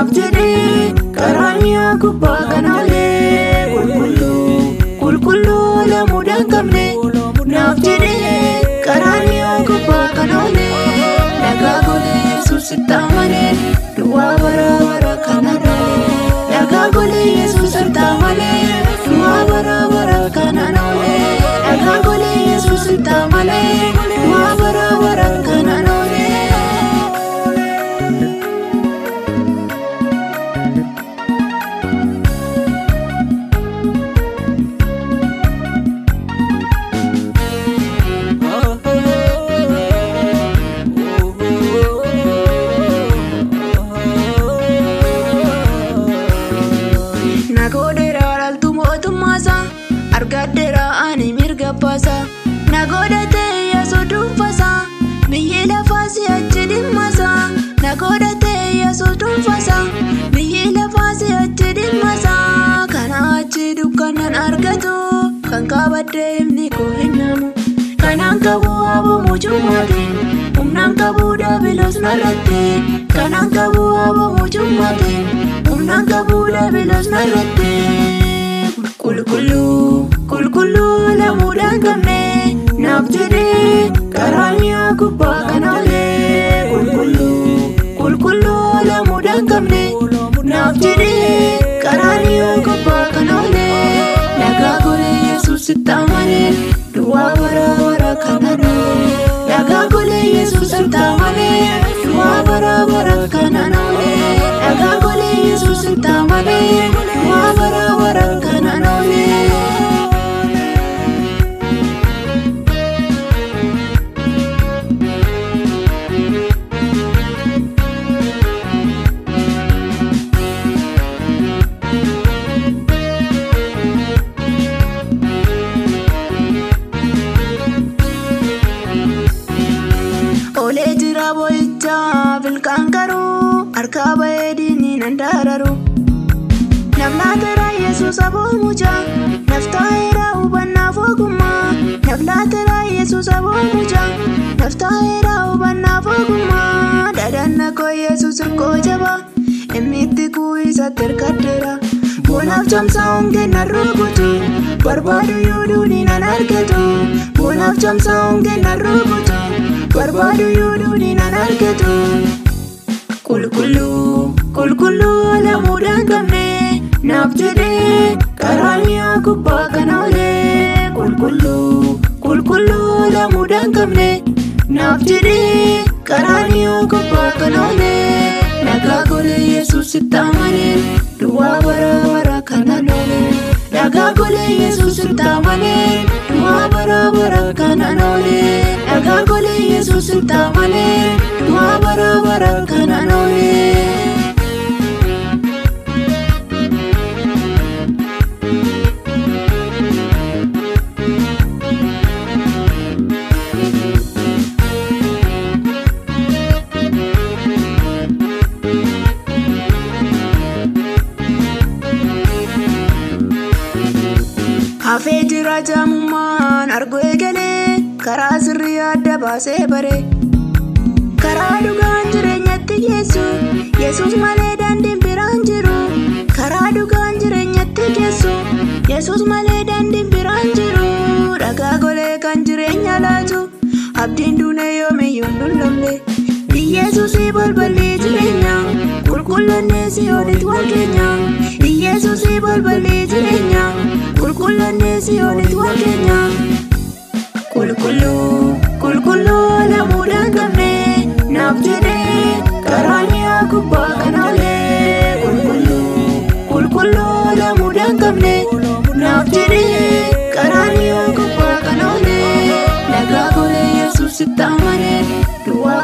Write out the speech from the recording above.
naaf jedhee karaa mi'a gubbaa kana olee qulqulluu lamuudhaan qabne naaf jedhee karaa mi'a gubbaa kana olee nagaa golee Yesuus itti amanee du'aa bara bara kana olee nagaa golee Yesuus itti amanee du'aa bara bara kana olee nagaa golee Yesuus itti amanee du'aa bara bara kana olee. Argadera ani mirga pasa nagodate yaso dumfasa biyyi lafasi achi dhimmasa nagodate yaso dumfasa biyyi lafasi achi dhimmasa kana achi dukkanan argatu kan qabadde himni koo hin namu kanaan qabu abamu jummate humnaan qabu dabilos narratti kanaan qabu abamu jummate humnaan qabu dabilos narratti. Qulqulluu lamuudhaan qabne naaf jedhee karaa mi'a gubbaa kana olee qulqulluu lamuudhaan qabne naaf jedhee karaa mi'a gubbaa kana olee nagaa golee Yesuus itti amanee du'aa bara bara kana olee nagaa golee Yesuus itti amanee du'aa bara bara kana olee nagaa golee Yesuus itti amanee du'aa bara bara kana olee. Olee jira boyicha bilkaan garuu harka bareedini nan dararu naflaatera Yesuus aboomuja naftaa'eera hubannaaf ogummaa naflaatera Yesuus aboomuja naftaa'eera hubannaaf ogummaa dhaadhanna koo Yesuus hirkoo jaba immitti kuu isatti hirkaddeera boonaaf camsaa hongee nan rukutu barbaadu yuudhuuni nan argatu boonaaf camsaa hongee nan rukutu barbaadu yuudhuuni nan argatu. Qulqulluu lamuudhaan qabne naaf jedhee karaa mi'a gubbaa kana olee qulqulluu lamuudhaan qabne naaf jedhee karaa mi'a gubbaa kana olee nagaa golee Yesuus itti amanee du'aa bara bara kana olee nagaa golee Yesuus itti amanee du'aa bara bara kana olee nagaa golee Yesuus itti amanee du'aa bara bara kana olee. Hafee jira jaamummaan argu eegalee karaa sirrii adda baasee bare karaa dhugaan jireenyatti geessu Yesuus malee daandiin biraan jiru karaa dhugaan jireenyatti geessu Yesuus malee daandiin biraan jiru dhagaa golee kan jireenya laatu abdiin duunee yoomiyyuu hin dullomne Yesuusii balballi jireenya qulqulloonni Siyoonitti wal keenya Yesuusii balballi jireenya qulqulloonni Siyoonitti wal keenya. Qulqulluu lamuudhaan qabne naaf jedhee karaa mi'a gubbaa kana olee qulqulluu lamuudhaan qabne naaf jedhee karaa mi'a gubbaa kana olee nagaa golee Yesuus itti amanee du'aa